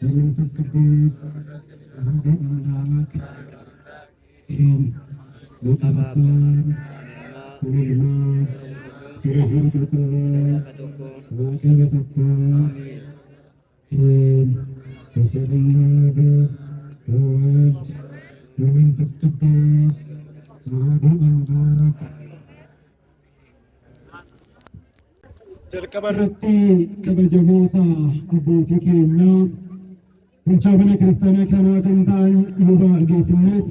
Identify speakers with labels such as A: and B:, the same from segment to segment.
A: በመንፈስ ቅዱስ አሐዱ አምላክ ወቀባባን ወልማድ ወረጉርጉርጉ ወቀበተኮ በሰላም በወልድ በመንፈስ ቅዱስ አሐዱ አምላክ jalqabarratti kabajamoota abbootii keenya bulchaa mana kiristaanaa kanaa kan ta'an luba Geetnet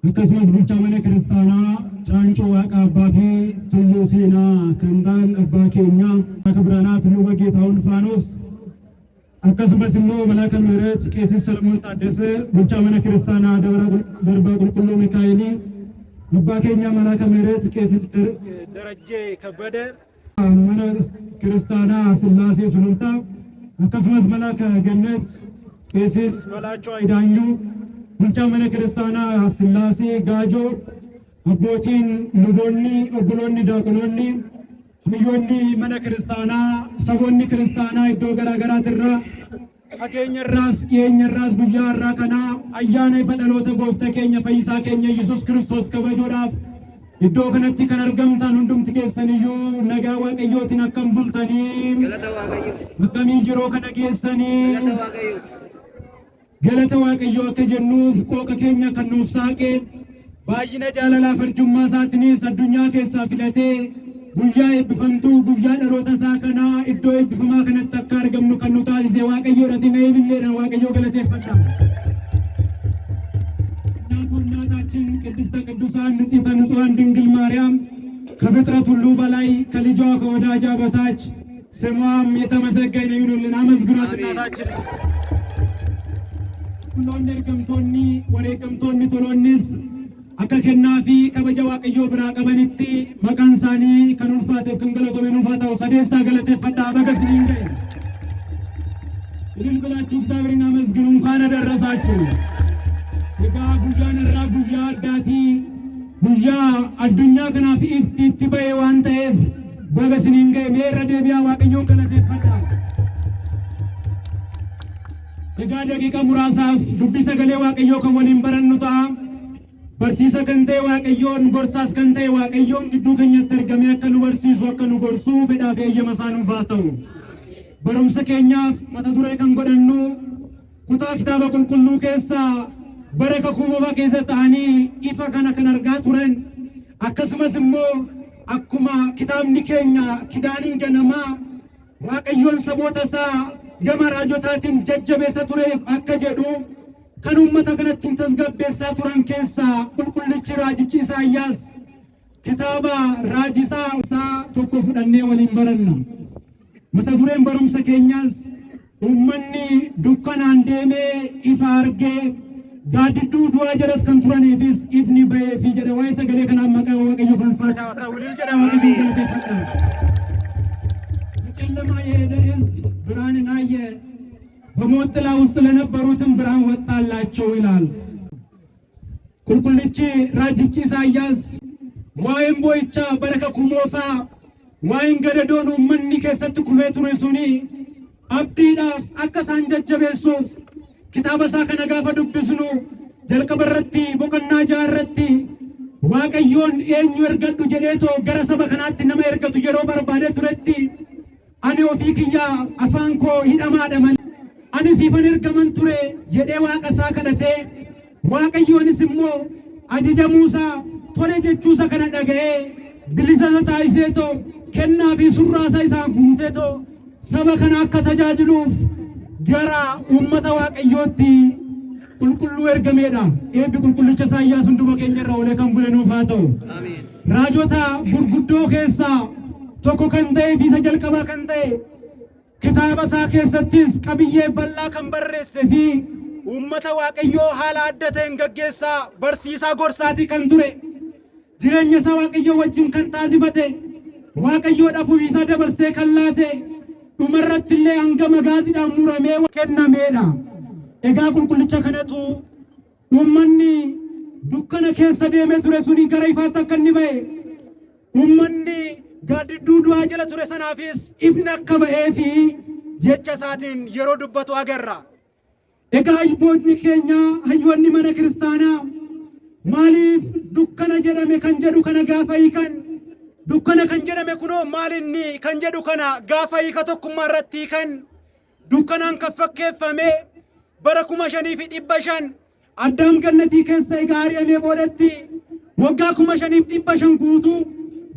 A: akkasumas bulchaa mana kiristaanaa Caancoo Waaqa Abbaa fi Tulluu Seenaa kan ta'an abbaa keenya akka biraanaaf luba Geetaawun Faanos akkasumas immoo Malaaka ምህረት Qeesis Salamoon Taaddasee bulchaa mana kiristaanaa Darbaa Qulqulluu Mikaa'elii abbaa keenya Malaaka ምህረት Qeesis Darajjee Kabbadee mana kiristaanaa Sillaasee Sulultaa akkasumas Malaaka Gannet Qeesis Balaachoo Aydaanyuu bulchaa mana kiristaanaa Sillaasee Gaajoo abbootiin luboonni obboloonni daaqonoonni hayyoonni mana kiristaanaa saboonni kiristaanaa iddoo garaa garaatirraa fageenyarraas dhiyeenyarraas guyyaa irraa kanaa ayyaana ifa dhaloota gooftaa keenya fayyisaa keenya Yesuus Kiristoos kabajuudhaaf iddoo kanatti kan argamtan hundumti keessaniyyuu nagaa waaqayyootiin akkam bultanii akkamii yeroo kana geessanii galata waaqayyoo akka jennuuf qooqa keenya kan nuuf saaqe baay'ina jaalalaa farjummaa isaatiinis addunyaa keessaa filatee guyyaa eebbifamtuu guyyaa dhaloota isaa kanaa iddoo eebbifamaa kanatti akka argamnu kan nu taasise waaqayyoodhati mee billeedhaan waaqayyoo galateeffadha. እናታችን ቅድስተ ቅዱሳን ንጽሕተ ንጹሐን ድንግል ማርያም ከፍጥረት ሁሉ በላይ ከልጇ ከወዳጇ በታች ስሟም የተመሰገነ ይሁንልን። አመስግኗት እናታችን። ሁሎን እርገምቶኒ ወሬገምቶኒ ቶሎኒስ akka kennaa fi kabaja waaqayyoo biraa qabanitti maqaan isaanii kan ulfaateef kan galatoome nuuf haa ta'u. sadeessaa galateeffadhaa baga isiniin ga'e እልል ብላችሁ እግዚአብሔርን አመስግኑ። እንኳን አደረሳችሁ። egaa guyyaan irraa guyyaa addaati guyyaa addunyaa kanaaf itti ba'e waan ta'eef baga isiniin ga'e mee irra deebi'aa waaqayyoon galateeffadhaa. egaa daqiiqa muraasaaf dubbii sagalee waaqayyoo kan waliin barannu ta'a. barsiisa kan ta'e waaqayyoon gorsaas kan ta'e waaqayyoon gidduu keenyatti argamee akka nu barsiisu akka nu gorsuu fedhaa fi eeyyama isaa nuuf haa ta'u. barumsa keenyaaf mata duree kan godhannu kutaa kitaaba qulqulluu keessaa bara kakuu keessa ta'anii ifa kana kan argaa turan akkasumas immoo akkuma kitaabni keenya kidaaniin ganamaa waaqayyoon saboota isaa gama raajotaatiin jajjabeessa ture akka jedhu kan uummata kanatti tasgabbeessaa turan keessaa qulqullichi raajichi Isaayyaas kitaaba raajisaa isaa tokko fudhannee waliin baranna. mata dureen barumsa keenyaas uummanni dukkanaan deemee ifa argee gaaddidduu du'aa jalas kan turaniifis ifni ba'ee fi jedha waa'ee sagalee kanaan maqaa waaqayyoo ulfaataa haa ta'u jedha waaqayyoo galateeffadha. በጨለማ የሄደ ሕዝብ ብርሃንን አየ፣ በሞት ጥላ ውስጥ ለነበሩትም ብርሃን ወጣላቸው ይላል ቁልቁልቺ ራጅቺ ኢሳይያስ ዋይን ቦይቻ በረከ ኩሞሳ ዋይን ገደዶኑ መኒ ከሰት ኩፌ ቱሬ ሱኒ አብዲዳፍ አከሳን ጀጀቤሱፍ kitaaba isaa kana gaafa dubbisnu jalqabarratti boqonnaa jaarratti waaqayyoon eenyu ergadhu jedheetoo gara saba kanaatti nama ergatu yeroo barbaade turetti ani ofii kiyyaa afaan koo hidhamaadha malee ani siifan ergaman ture jedhee waaqa isaa kadhatee waaqayyoonis immoo ajajamuusaa tole jechuusa kana dhaga'ee bilisa taasiseetoo kennaa fi surraasaa isaa guuteetoo saba kana akka tajaajiluuf gara ummata waaqayyootti qulqulluu ergameedha. eebbi qulqullicha Isaayyaas hunduma keenya irra olee kan bule nuuf haa ta'u. raajota gurguddoo keessaa tokko kan ta'e fi isa jalqabaa kan ta'e kitaaba isaa keessattis qabiyyee bal'aa kan barreesse fi ummata waaqayyoo haala adda ta'een gaggeessaa barsiisaa gorsaatii kan ture jireenya isaa waaqayyoo wajjin kan taasifate waaqayyoodhaaf ofiisaa dabarsee kan laate dhumarratti illee hanga magaazidhaan muramee kennameedha. egaa qulqullicha kanatu ummanni dukkana keessa deemee ture suni gara ifaatti akka inni ba'e ummanni gaaddidduu du'aa jala ture sanaafis ifni akka ba'ee fi jecha isaatiin yeroo dubbatu agarra. egaa ayboonni keenya hayyoonni mana kiristaanaa maaliif dukkana jedhame kan jedhu kana gaafa hiikan dukkana kan jedhame kunoo maalinni kan jedhu kana gaafa hiika tokkummaa irratti hiikan dukkanaan kan fakkeeffame bara 5,500 Addaam gannatii keessa egaa ari'amee boodatti waggaa 5,500 guutuu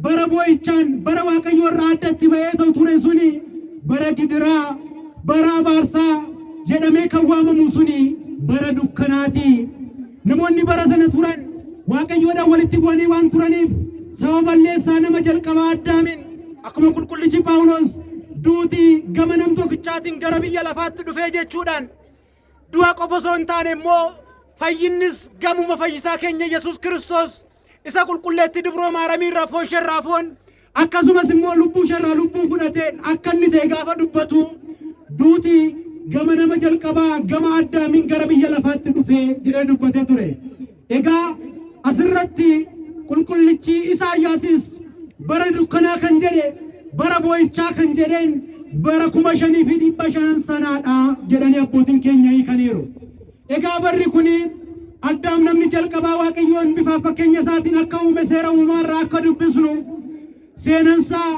A: bara boo'ichaan bara Waaqayyoo irraa addatti ba'ee ta'u ture suni bara gidiraa bara abaarsaa jedhamee kan waamamu suni bara dukkanaati. Namoonni bara sana turan Waaqayyoodhaan walitti bu'anii waan turaniif sababa balleessaa nama jalqabaa Addaamin akkuma qulqullichi Phaawulos duuti gama nam tokkichaatiin gara biyya lafaatti dhufee jechuudhaan du'a qofa osoo hin taane immoo fayyinnis gamuma fayyisaa keenya Yesuus Kiristoos isa qulqulleetti dibroo maaramii irraa foon sharraa foon akkasumas immoo lubbuu sharraa lubbuu fudhateen akka inni ta'e gaafa dubbatu duuti gama nama jalqabaa gama Addaamin gara biyya lafaatti dhufee jedhee dubbatee ture. Egaa asirratti qulqullichi Isaayyaasis bara dukkanaa kan jedhe bara boo'ichaa kan jedheen bara 5,500 sanaadha jedhanii abbootiin keenya hiikaniiru. Egaa barri kuni Addaam namni jalqabaa Waaqayyoon bifa fakkeenya isaatiin akka uume seera uumaa irraa akka dubbisnu seenansaa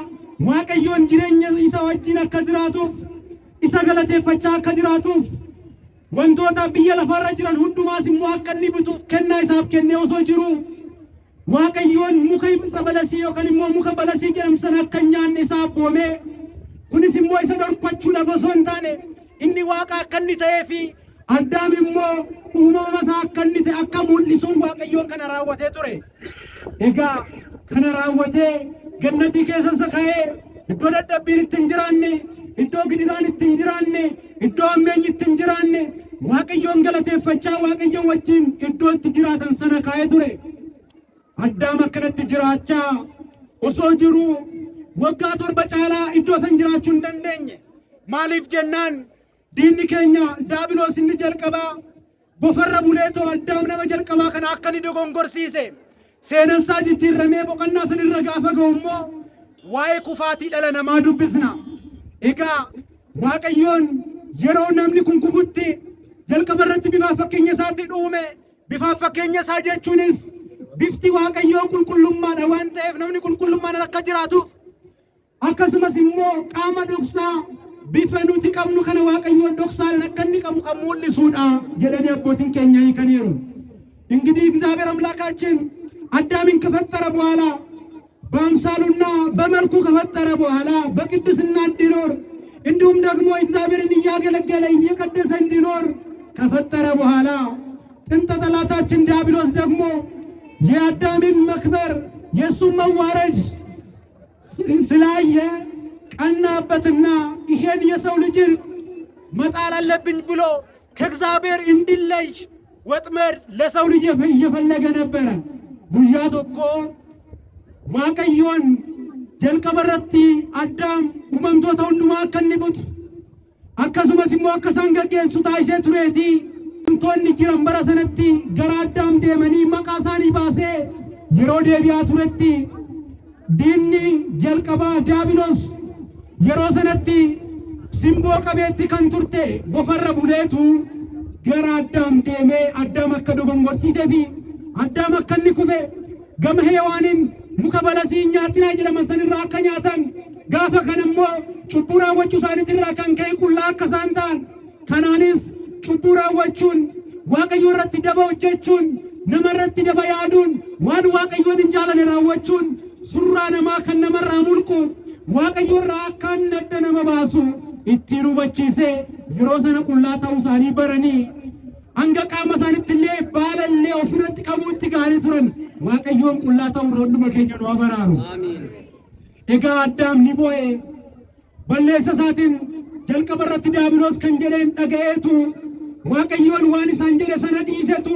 A: Waaqayyoon jireenya isa wajjin akka jiraatuuf isa galateeffachaa akka jiraatuuf wantoota biyya lafarra jiran hundumaas immoo akka inni bituuf kennaa isaaf kennee osoo jiru Waaqayyoon muka ibsa balasii yookaan immoo muka balasii jedhamsan akka nyaanne isaa abboomee kunis immoo isa dhorkachuudhaaf osoo hin taane inni Waaqa akka inni ta'ee fi Addaam immoo uumama isaa akka inni ta'e akka mul'isuun Waaqayyoon kana raawwatee ture. Egaa kana raawwatee gannatii keessasa ka'ee iddoo dadhabbiin itti hin jiraanne iddoo gidiraan itti hin jiraanne iddoo ammeenyi itti hin jiraanne Waaqayyoon galateeffachaa Waaqayyoon wajjin iddoo itti jiraatan sana ka'ee ture. Addaam akkanatti jiraachaa osoo jiru waggaa 7 caalaa iddoo san jiraachuu hin dandeenye. Maaliif jennaan diinni keenya Daabiloos inni jalqabaa bofarra buleetoo Addaam nama jalqabaa kana akka inni dogongorsiise seenansaa jijjiirramee boqonnaa sanirra gaafa ga'u immoo waa'ee kufaatii dhala namaa dubbisna. Egaa Waaqayyoon yeroo namni kun kufutti jalqaba irratti bifa fakkeenya isaatti uume bifa fakkeenya isaa jechuunis bifti Waaqayyoo qulqullummaadha waan ta'eef namni qulqullummaan akka jiraatuuf akkasumas immoo qaama dhoksaa bifa nuti qabnu kana Waaqayyoon dhoksaadhaan akka inni qabu kan mul'isuudha jedhanii abbootiin keenya hiikaniiru. እንግዲህ እግዚአብሔር አምላካችን አዳምን ከፈጠረ በኋላ በአምሳሉና በመልኩ ከፈጠረ በኋላ በቅድስና እንዲኖር እንዲሁም ደግሞ እግዚአብሔርን እያገለገለ እየቀደሰ እንዲኖር ከፈጠረ በኋላ ጥንተ ጠላታችን ዲያብሎስ ደግሞ የአዳምን መክበር የእሱን መዋረድ ስላየ ቀናበትና ይሄን የሰው ልጅን መጣል አለብኝ ብሎ ከእግዚአብሔር እንዲለይ ወጥመድ ለሰው ልጅ እየፈለገ ነበረ። ጉያ ቶኮ Waaqayyoon jalqabarratti Addaam uumamtoota hundumaa akka inni butu akkasumas immoo akka isaan gaggeessu taasisee tureeti. Wantoonni jiran bara sanatti gara Addaam deemanii maqaa isaanii baasee yeroo deebi'aa turetti diinni jalqabaa Daabiloos yeroo sanatti simboo qabeetti kan turte bofarra buleetu gara Addaam deemee Addaam akka dogongorsiisee fi Addaam akka inni kufe gama Heewaanin muka balasii nyaatinaa jedhama sanirraa akka nyaatan gaafa kan immoo cubbuu raawwachuu isaaniitirraa kan ka'e qullaa akka isaan ta'an kanaanis cubbuu raawwachuun Waaqayyoo irratti daba hojjechuun nama irratti daba yaaduun waan Waaqayyoon hin jaalane raawwachuun surraa namaa kan namarraa mulqu Waaqayyoo irraa akka adda nama baasu ittiin hubachiisee yeroo sana qullaa ta'uu isaanii baranii hanga qaama isaaniitti illee baalallee ofirratti qabuutti gaarii turan Waaqayyoon qullaa ta'uu hunduma keenya nu abaraaru. Egaa Addaam ni boo'e balleessa isaatiin jalqaba irratti Daabiloos kan jedheen dhaga'eetu Waaqayyoon waan isaan jedhe sana dhiisetu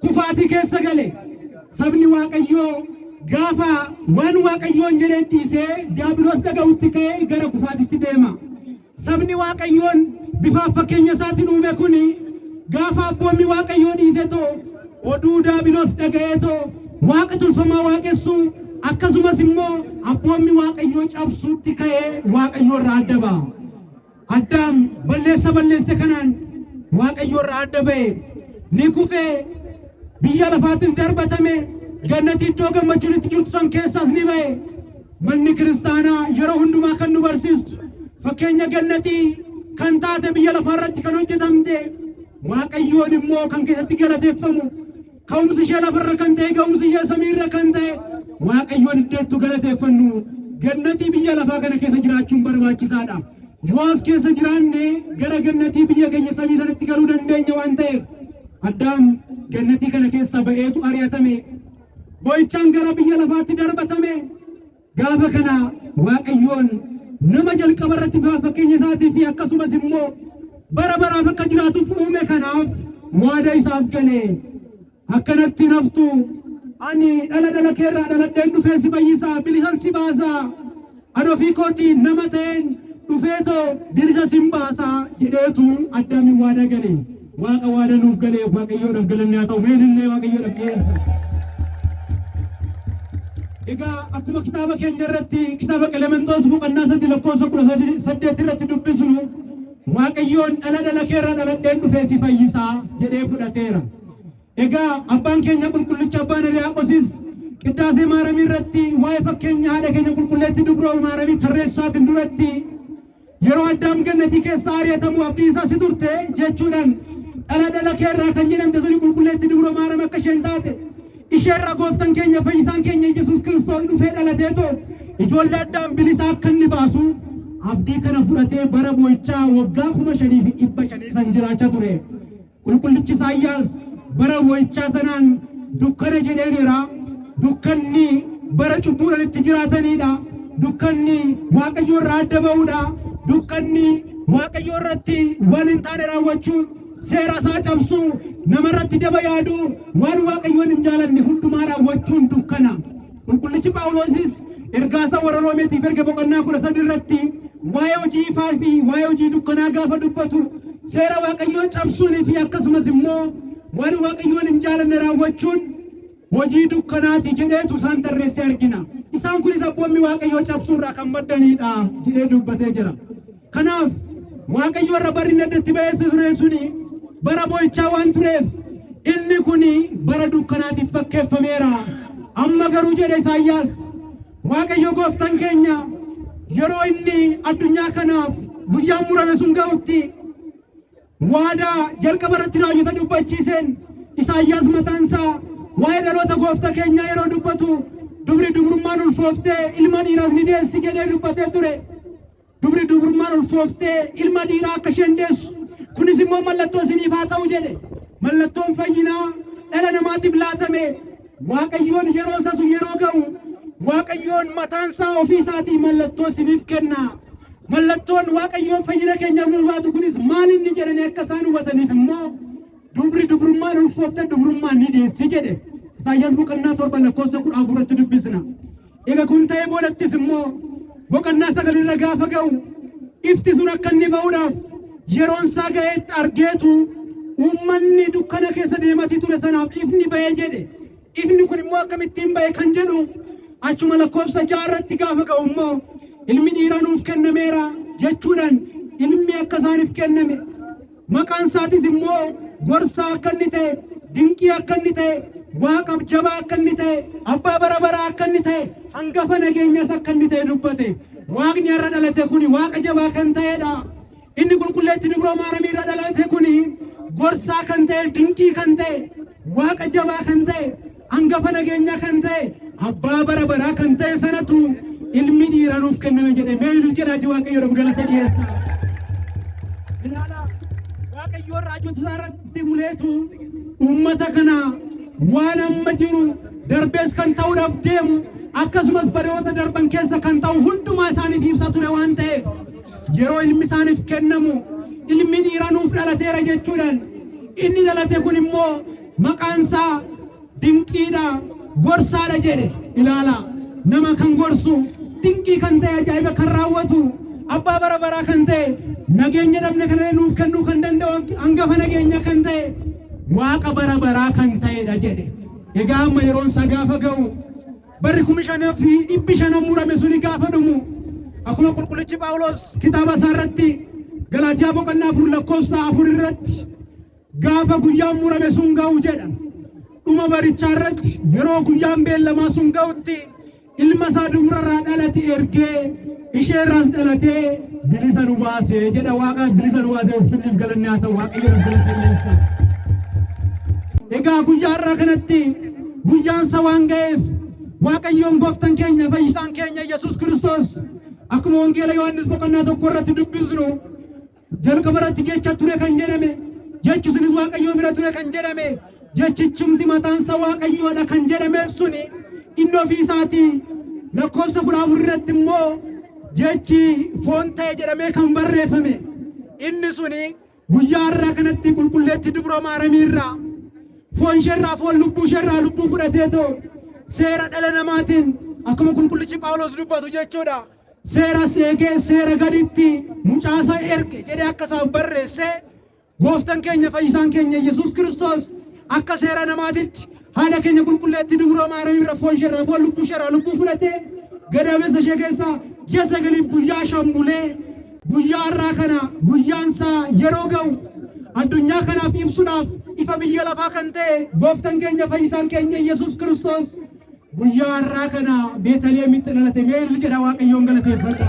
A: kufaatii keessa gale. Sabni Waaqayyoo gaafa waan Waaqayyoon jedheen dhiisee Daabiloos dhaga'utti ka'ee gara kufaatiitti deema. Sabni Waaqayyoon bifa fakkeenya isaatiin uume kuni gaafa abboommi Waaqayyoo dhiisetoo oduu Daabiloos dhaga'eetoo Waaqa tolfamaa waaqessu akkasumas immoo abboommi Waaqayyoo cabsuutti ka'ee Waaqayyoo irraa adda ba'a. Addaam balleessa kanaan waaqayyo irraa adda ba'e ni kufee biyya lafaattis darbatame gannati iddoo gammachuun itti jirtu san keessaas ni ba'e. Manni kiristaanaa yeroo hundumaa kan nu barsiistu fakkeenya gannatii kan taate biyya lafaarratti kan hojjetamte waaqayyoon immoo kan keessatti galateeffamu ka'umsi ishee lafarra kan ta'e ga'umsi ishee samiirra kan ta'e waaqayyoon iddeettu galateeffannu gannatii biyya lafaa kana keessa jiraachuun barbaachisaadha. Yoo as keessa jiraanne gara gannatii biyya keenya samii sanatti galuu dandeenya waan ta'eef Addaam gannatii kana keessa ba'eetu ari'atame boo'ichaan gara biyya lafaatti darbatame. Gaafa kana waaqayyoon nama jalqaba irratti fakkeenya isaatii fi akkasumas immoo bara baraaf akka jiraatuuf uume kanaaf waada isaaf galee akkanatti naftu ani dhala keerraa dhaladheen dhufee si fayyisaa bilisan si baasaa ani ofii kootiin nama ta'een dhufeetoo bilisa sin baasaa jedheetu Addaamiin waada galee waaqa waada nuuf galee waaqayyoodhaaf galanni haa ta'u meenillee waaqayyoodhaaf dhiyeessa. Egaa akkuma kitaaba keenya irratti kitaaba Qelementoos boqonnaa 3:18 irratti dubbisnu waaqayyoon dhala keerraa dhaladheen dhufee si fayyisaa jedhee fudhateera. Egaa abbaan keenya qulqullicha abbaan Hiriyaaqosis qiddaasee maaramii irratti waa'ee fakkeenya haadha keenya qulqulleetti dubroo maaramii tarreessaatiin duratti yeroo Addaam gannatii keessa ari'atamu abdii isaa si turte jechuudhaan dhala keerraa kan jedhamte suni qulqulleetti dubroo maaramii akka isheen taate isheerra gooftaan keenya fayyisaan keenya Yesuus Kiristoos dhufee dhalateetoo ijoollee Addaam bilisaa akka inni baasu abdii kana fudhatee bara boo'ichaa waggaa 5,500 san jiraachaa ture. Qulqullichi Isaayyaas bara boo'ichaa sanaan dukkana jedheera. Dukkanni bara cubbuudhaan itti jiraatanidha. Dukkanni waaqayyo irraa adda ba'uudha. Dukkanni waaqayyo irratti waan hin taane raawwachuu seera isaa cabsuu namarratti daba yaaduu waan waaqayyoon hin jaalanne hundumaa raawwachuun dukkana. Qulqullichi Phaawulosis ergaasaa warra Roomeetiif erga boqonnaa 13 irratti waa'ee hojii ifaa fi waa'ee hojii dukkanaa gaafa dubbatu seera waaqayyoon cabsuunii fi akkasumas immoo waan waaqayyoon hin jaalanne raawwachuun hojii dukkanaati jedheetu isaan tarreessee argina. Isaan kunis abboonni waaqayyoo cabsuurraa kan maddanidha jedhee dubbatee jira. Kanaaf waaqayyo irra barri addatti ba'ee ture suni bara boo'ichaa waan tureef inni kuni bara dukkanaatiif fakkeeffameera. Amma garuu jedhe Isaayyaas waaqayyo gooftaan keenya yeroo inni addunyaa kanaaf guyyaan murame sun ga'utti waadaa jalqaba irratti raajota dubbachiiseen Isaayyaas mataansaa waa'ee dhaloota gooftaa keenyaa yeroo dubbatu dubri dubrummaan ulfooftee ilma dhiiraas ni deessi jedhee dubbatee ture. Dubri dubrummaan ulfooftee ilma dhiiraa akka isheen deessu kunis immoo mallattoo isiniif haa ta'u jedhe. Mallattoon fayyinaa dhala namaatiif laatame waaqayyoon yeroo isaa sun yeroo ga'u waaqayyoon mataansaa ofii isaatii mallattoo isiniif kenna. Mallattoon waaqayyoon fayyina keenyaaf nu laatu kunis maal inni jedhanii akka isaan hubataniif immoo dubri dubrummaan ulfooftee dubrummaan ni deessi jedhe. Isaayyaas boqonnaa 7:14 dubbisna. Egaa kun ta'ee boodattis immoo boqonnaa 9 irra gaafa ga'u ifti sun akka inni ba'uudhaaf yeroon isaa ga'eetti argeetu uummanni dukkana keessa deematii ture sanaaf ifni ba'ee jedhe. Ifni kun immoo akkamittiin ba'e kan jedhuuf achuma lakkoofsa 6 irratti gaafa ga'u immoo ilmi dhiiraa nuuf kennameera jechuudhaan ilmi akka isaaniif kenname maqaan isaatis immoo gorsaa akka inni ta'e dinqii akka inni ta'e waaqa jabaa akka inni ta'e abbaa bara baraa akka inni ta'e hangafa nageenyas akka inni ta'e dubbate. Waaqni har'a dhalate kuni waaqa jabaa kan ta'edha. Inni qulqulleetti dubroo maaramii irra dhalate kuni gorsaa kan ta'e dinqii kan ta'e waaqa jabaa kan ta'e hangafa nageenyaa kan ta'e abbaa bara baraa kan ta'e sanatu ilmi dhiiraa nuuf kenname jedhe. Mee ilil jedhaati waaqayyoodhaaf galata dhiyeessa. Waaqayyoon raajota isaa irratti buleetu uummata kana waan amma jiru darbees kan ta'uudhaaf deemu akkasumas baroota darban keessa kan ta'u hundumaa isaaniif ibsa ture waan ta'eef yeroo ilmi isaaniif kennamu ilmi dhiiraa nuuf dhalateera jechuudhaan inni dhalate kun immoo maqaan isaa dinqiidha gorsaadha jedhe. Ilaala nama kan gorsu dinqii kan ta'e ajaa'iba kan raawwatu abbaa bara baraa kan ta'e nageenya dhabne kana nuuf kennuu kan danda'u hangafa nageenya kan ta'e waaqa bara baraa kan ta'edha jedhe. Egaa amma yeroon isaa gaafa ga'u barri 5,500 murame suni gaafa dhumu akkuma qulqullichi Phaawulos kitaaba isaa irratti Galaatiyaa boqonnaa 4 lakkoofsa 4 irratti gaafa guyyaan murame sun ga'u jedha dhuma barichaa irratti yeroo guyyaan beellamaa sun ga'utti ilma isaa dubrarraa dhalate ergee isheerraas dhalatee bilisa nu baase jedha Waaqa bilisa nu baase ulfinniif galanni haa ta'u Waaqayyo bilisa. Egaa guyyaa irraa kanatti guyyaan isaa waan ga'eef Waaqayyoon gooftaan keenya fayyisaan keenya Yesuus Kiristoos akkuma wangeela Yohaannis boqonnaa tokko irratti dubbisnu jalqaba irratti jecha ture kan jedhame jechi sunis Waaqayyoo bira ture kan jedhame jechichumti mataan isaa Waaqayyoodha kan jedhame suni inni ofii isaatii lakkoofsa 14 irratti immoo jechi foon ta'e jedhamee kan barreeffame inni suni guyyaa irraa kanatti qulqulleetti dubra maaramiirraa foon isheerraa foon lubbuu isheerraa lubbuu fudhateetoo seera dhala namaatiin akkuma qulqullichi Phaawulos dubbatu jechuudha. Seera seegee seera gaditti mucaasa erge jedhee akka isaaf barreesse gooftaan keenya fayyisaan keenya Yesuus Kiristoos akka seera namaatitti haala keenya qulqulleetti dubra maaramiirra foon isheerraa foon lubbuu isheerraa lubbuu fudhatee gadameessa ishee keessaa ji'a sagaliif guyyaa shambulee guyyaa irraa kana guyyaan isaa yeroo ga'u addunyaa kanaaf ibsuudhaaf ifa biyya lafaa kan ta'e gooftaan keenya fayyisaan keenya Yesuus Kiristoos guyyaa irraa kana Beetlihemitti dhalate meel jedha Waaqayyoon galateeffadha.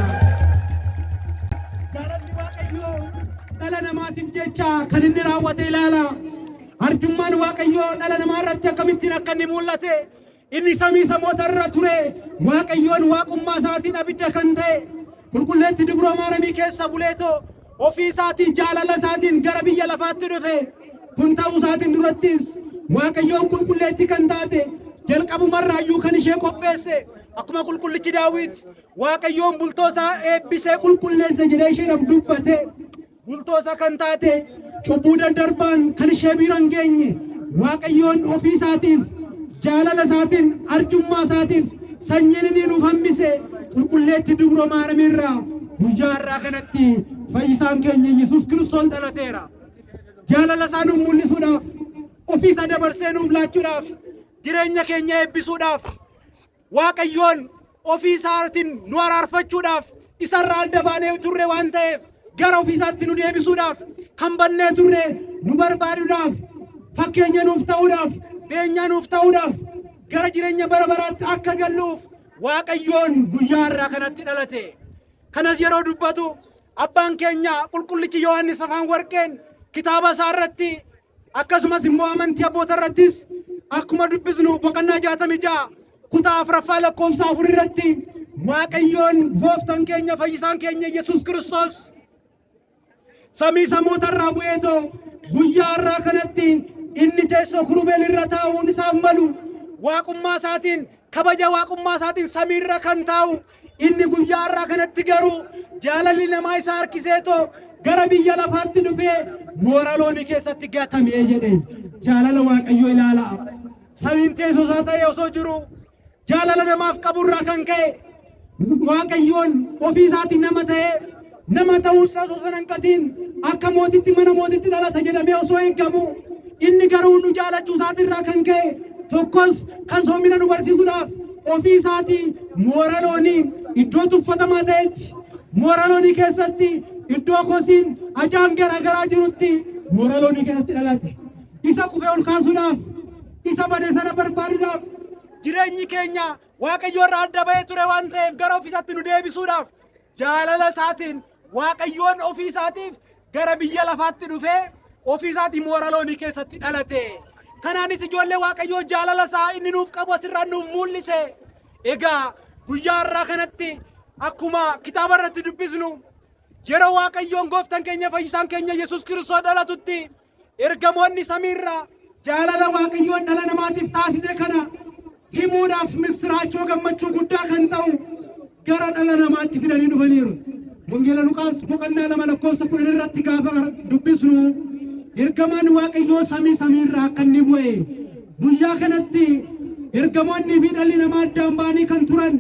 A: Jaalalli Waaqayyoo dhala namaatiif jecha kan inni raawwate ilaala. Arjummaan Waaqayyoo dhala namaa irratti akkamittiin akka inni mul'ate inni samii samoota irra ture Waaqayyoon waaqummaa isaatiin abidda kan ta'e qulqulleetti dubra maaramii keessa buleetoo ofii isaatii jaalala isaatiin gara biyya lafaatti dhufe kun ta'uu isaatiin durattis Waaqayyoon qulqulleetti kan taate jalqabumarraayyuu kan ishee qopheesse akkuma qulqullichi Daawit Waaqayyoon bultoosaa eebbisee qulqulleesse jedhee isheedhaaf dubbate bultoosaa kan taate cubbuu daddarbaan kan ishee bira hin geenye Waaqayyoon ofii isaatiif jaalala isaatiin arjummaa isaatiif sanyiin inni nuuf hambise qulqulleetti dubra maaramiirraa guyyaa irraa kanatti fayyisaan keenya Yesuus Kiristoos dhalateera. Jaalala isaa nuuf mul'isuudhaaf ofii isaa dabarsee nuuf laachuudhaaf jireenya keenya eebbisuudhaaf Waaqayyoon ofii isaatiin nu araarfachuudhaaf isarraa adda baanee turre waan ta'eef gara ofii isaatti nu deebisuudhaaf kan bannee turre nu barbaaduudhaaf fakkeenya nuuf ta'uudhaaf beenyaa nuuf ta'uudhaaf gara jireenya bara baraatti akka galluuf Waaqayyoon guyyaa irraa kanatti dhalate. Kanas yeroo dubbatu abbaan keenya qulqullichi Yohaannis afaan warqeen kitaaba isaa irratti akkasumas immoo amantii abboota irrattis akkuma dubbisnu boqonnaa 66 kutaa 4 lakkoofsa 4 irratti Waaqayyoon gooftaan keenya fayyisaan keenya Yesuus Kiristoos samii samoota irraa bu'eetoo guyyaa irraa kanatti inni teessoo kiruubeel irra taa'uun isaaf malu waaqummaa isaatiin kabaja waaqummaa isaatiin samii irra kan taa'u inni guyyaa irraa kanatti garuu jaalalli namaa isaa harkiseetoo gara biyya lafaatti dhufee moora loonii keessatti gatamee jedhe jaalala Waaqayyoo ilaala. Samiin teessoo isaa ta'ee osoo jiru jaalala namaaf qaburraa kan ka'e Waaqayyoon ofii isaatiin nama ta'ee nama ta'uun isaa osoo hin hanqatiin akka mootitti mana mootitti dhalata jedhamee osoo eegamu inni garuu nu jaalachuu isaatirraa kan ka'e tokkos kan soomina nu barsiisuudhaaf ofii isaatii moora loonii iddoo tuffatamaa ta'etti moora loonii keessatti iddoo kosiin ajaan garaagaraa jirutti moora loonii keessatti dhalate isa kufee ol kaasuudhaaf isa bade sana barbaaduudhaaf jireenyi keenya Waaqayyoo irraa adda ba'ee ture waan ta'eef gara ofii isaatti nu deebisuudhaaf jaalala isaatiin Waaqayyoon ofii isaatiif gara biyya lafaatti dhufee ofii isaatii moora loonii keessatti dhalate. Kanaanis ijoollee Waaqayyoo jaalala isaa inni nuuf qabu asirraa nuuf mul'ise. Egaa guyyaa irraa kanatti akkuma kitaaba irratti dubbisnu yeroo Waaqayyoon gooftaan keenya fayyisaan keenya Yesuus Kiristoos dhalatutti ergamoonni samiirraa jaalala Waaqayyoon dhala namaatiif taasise kana himuudhaaf misraachoo gammachuu guddaa kan ta'u gara dhala namaatti fidanii dhufaniiru. Wangeela Luqaas boqonnaa 2 lakkoofsa 10 irratti gaafa dubbisnu ergamaan Waaqayyoo samiirraa akka inni bu'e guyyaa kanatti ergamoonni fi dhalli namaa addaan ba'anii kan turan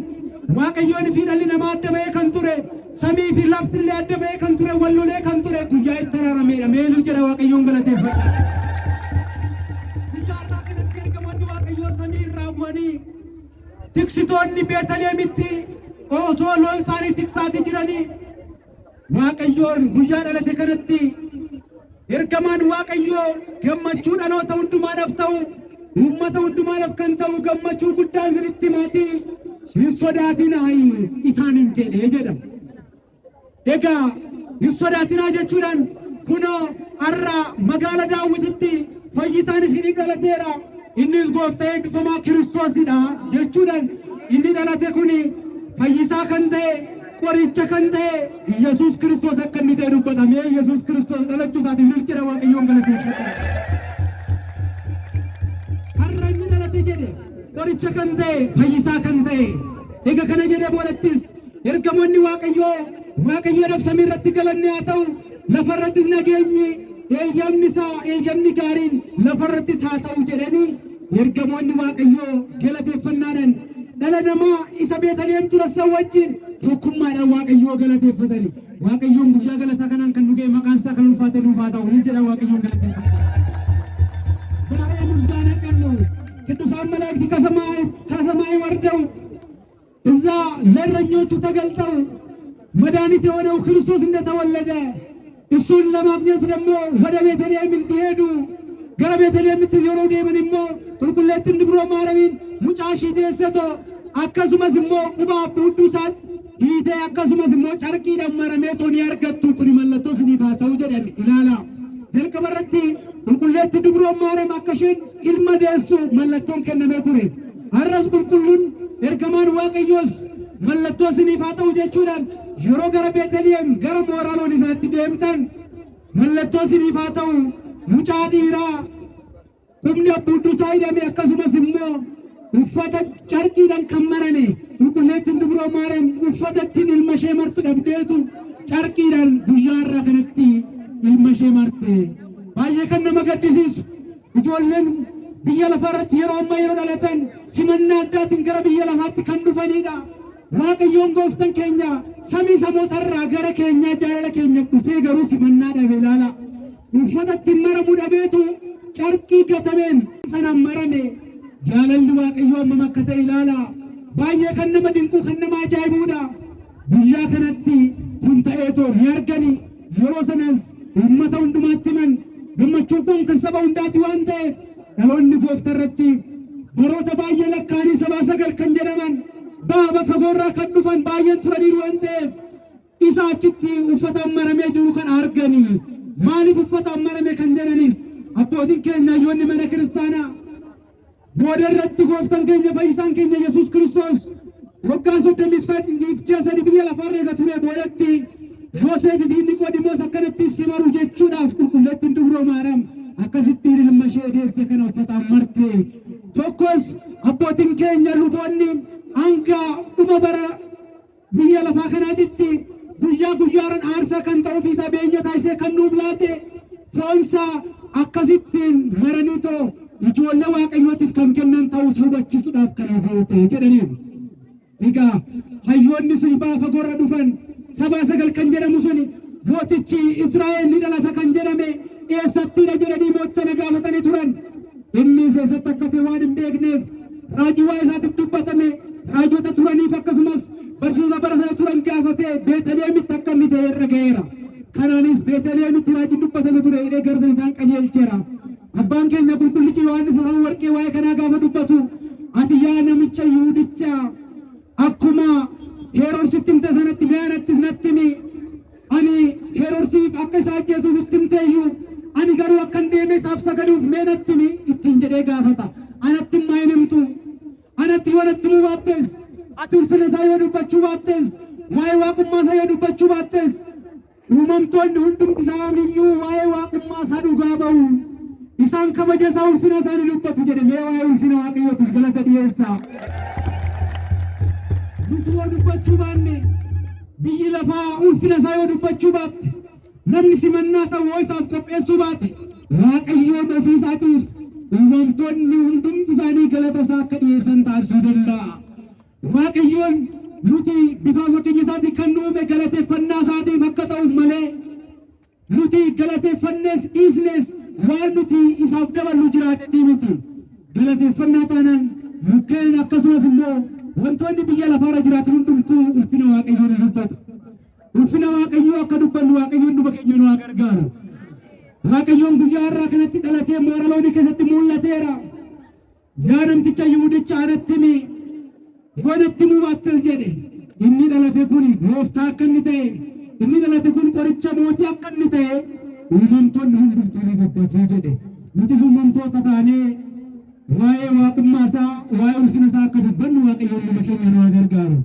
A: Waaqayyoon fi dhalli namaa adda ba'ee kan ture samii fi lafti illee adda ba'ee kan ture wallolee kan ture guyyaa itti araarameedha. Meel jedha Waaqayyoon galateeffadha. Guyyaa irraa kanatti ergamoonni Waaqayyoo samiirraa bu'anii tiksitoonni Beetlihemitti osoo loon isaanii tiksaatii jiranii Waaqayyoon guyyaa dhalate kanatti ergamaan waaqayyoo gammachuu dhaloota hundumaadhaaf ta'u uummata hundumaadhaaf kan ta'u gammachuu guddaa isinitti himaatii hin sodaatinaa isaaniin jedha. Egaa hin sodaatinaa jechuudhaan kunoo har'a magaala Daawititti fayyisaan isinii dhalateera. Innis gooftaa eebbifamaa Kiristoosidha jechuudhaan inni dhalate kuni fayyisaa kan ta'e qoricha kan ta'e Yesuus Kiristoos akka inni ta'e dubbatame. Yesuus Kiristoos dhalachuu isaatiin milkina Waaqayyoon galateeffata. Har'a inni dhalate jedhe qoricha kan ta'e fayyisaa kan ta'e. Egaa kana jedhee booddattis ergamoonni Waaqayyoodhaaf samii irratti galanni haa ta'u lafarrattis nageenyi eeyyamni gaariin lafarrattis haa ta'u jedhanii ergamoonni Waaqayyoo galateeffannaadhaan dhala namaa isa Beetaliheem ture san wajjin tokkummaadhaan Waaqayyoo galateeffatanii Waaqayyoon guyyaa galataa kanaan kan dhugee maqaan isaa kan ulfaate nuuf haa ta'u jedha Waaqayyoon galateeffata. ዛሬ ምስጋና ቀን ነው። ቅዱሳን መላእክት ከሰማይ ወርደው እዛ ለእረኞቹ ተገልጠው መድኃኒት የሆነው ክርስቶስ እንደተወለደ እሱን ለማግኘት ደግሞ ወደ ቤተልሔም እንዲሄዱ ገረ ቤተልሔም የምትዞረው ደምን ሞ ቁልቁሌት እንድብሮ ማረሚን ሙጫሺ ደሰቶ አከሱመስ ሞ ቁባ ቡዱሳት ሂደ አከሱመስ ሞ ጨርቂ ደመረሜቶን ያርገቱ ኩኒ መለቶ ስኒፋተው ጀደን ኢላላ ጀልቀበረቲ ቁልቁሌት ድብሮ ማረም አከሽን ኢልመ ደሱ መለቶን ከነሜ ቱሬ አረስ ቁልቁሉን ergamaan waaqayyoos mallattoo isiniif haa ta'u jechuudhaan yeroo gara Beetaliheem gara mooraa loonii sanatti deemtan mallattoo isiniif haa ta'u mucaa dhiiraa humni abbuudduusaa hidhame akkasumas immoo uffata carqiidhaan kan marame qulqulleettiin dubroo maareen uffata ittiin ilma ishee martu dhabdeetu carqiidhaan guyyaa irraa kanatti ilma ishee marte. Baay'ee kan nama gaddisiisu ijoolleen biyya lafarratti yeroo ammaa yeroo dhalatan simannaa addaatiin gara biyya lafaatti kan dhufanidha. Waaqayyoon gooftaan keenya samii samootarraa gara keenyaa jaalala keenya dhufee garuu simannaa dhabe ilaala. Uffata ittiin maramu dhabeetu carqii gatameen sanaan marame. Jaalalli Waaqayyoo hammam akka ta'e ilaala. Baay'ee kan nama dinquu kan nama ajaa'ibuudha. Guyyaa kanatti kun ta'eetoo ni argani. Yeroo sanas uummata hundumaatti himan gammachuun kun kan saba hundaati waan ta'eef dhaloonni gooftaa irratti baroota baay'ee lakkaanii 9 kan jedhaman baaba fagoorraa kan dhufan baay'een turaniiru waan ta'eef isa achitti uffata maramee jiru kan arganii maaliif uffata marame kan jedhanis abbootiin keenya hayyoonni mana kiristaanaa booda irratti gooftaan keenya fayyisaan keenya Yesuus Kiristoos waggaa 33 biyya lafarra eega ture boodatti Yoosef fi Niqoodimoos akkanatti simaru jechuudhaaf qulqulleettiin dubroo Maariyaam akkasitti ilma ishee deesse kana uffata marte. Tokkos abbootiin keenya luboonni hanga dhuma bara biyya lafaa kanaatitti guyyaa guyyaadhaan aarsaa kan ta'uuf isa beenya taasisee kan nuuf laate foonsaa akkasittiin maraniitoo ijoollee Waaqayyootiif kan kennan ta'us hubachiisuudhaaf kana goote jedhaniiru. Egaa hayyoonni sun baafa gorra dhufan 9 kan jedhamu suni mootichi Israa'el ni dhalata kan jedhame eessattiidha jedhanii mooticha sana gaafatanii turan. Inni eessatti akka ta'e waan hin beekneef raajii waa isaatiif dubbatame raajota turaniif akkasumas barsiisota bara sana turan gaafatee Beetelihemitti akka inni ta'e irra ga'eera. Kanaanis Beetelihemitti raajiin dubbatame ture hidhee garsa isaan qajeelcheera. Abbaan keenya qulqullichi Yohaannis afaan warqee waa'ee kanaa gaafa dubbatu ati yaa namicha Yihuudicha akkuma Heroodisitti himte sanatti mi'aanattis natti himi ani Heroodisiif akka isa ajjeesuuf itti himteeyyuu ani garuu akkan deemee isaaf sagaduuf mee natti himi ittiin jedhee gaafata. Anatti himmaa hin himtu anatti yoo natti himuu baattees ati ulfina isaa yoo dubbachuu baattees waa'ee waaqummaa isaa yoo dubbachuu baattees uumamtoonni hundumti isaaniiyyuu waa'ee waaqummaa isaa dhugaa ba'u isaan kabaja isaa ulfina isaanii dubbatu jedhe. Mee waa'ee ulfina Waaqayyootiif galata dhiyeessaa. Nuti yoo dubbachuu baanne biyyi lafaa ulfina isaa yoo dubbachuu baatte namni simannaa ta'u yoo isaaf qopheessuu baate Waaqayyoon ofii isaatiif uumamtoonni hundumti isaanii galata isaa akka dhiyeessan taasisuu danda'a. Waaqayyoon nuti bifa fakkeenya isaatiin kan nu uume galateeffannaa isaatiif akka ta'uuf malee nuti galateeffannees dhiisnees waan nuti isaaf daballu jiraatetii miti. Galateeffannaa taanaan mukkeen akkasumas immoo wantoonni biyya lafaarra jiraatan hundumtuu ulfina Waaqayyoo dubbatu. Ulfina Waaqayyoo akka dubbannu Waaqayyoon duba keenya nu gargaaru. Waaqayyoon guyyaa har'aa kanatti dhalatee moora loonii keessatti mul'ateera. Yaa namticha Yihuudicha anattimi godhatti mubaattas jedhe. Inni dhalate kun gooftaa akka inni ta'e, inni dhalate kun qoricha mootii akka inni ta'e uumamtoonni hundumtuu ni dubbatu jedhe. Nutis uumamtoota taanee waa'ee waaqummaa isaa, waa'ee ulfina isaa akka dubbannu Waaqayyoon nama keenya nu gargaaru.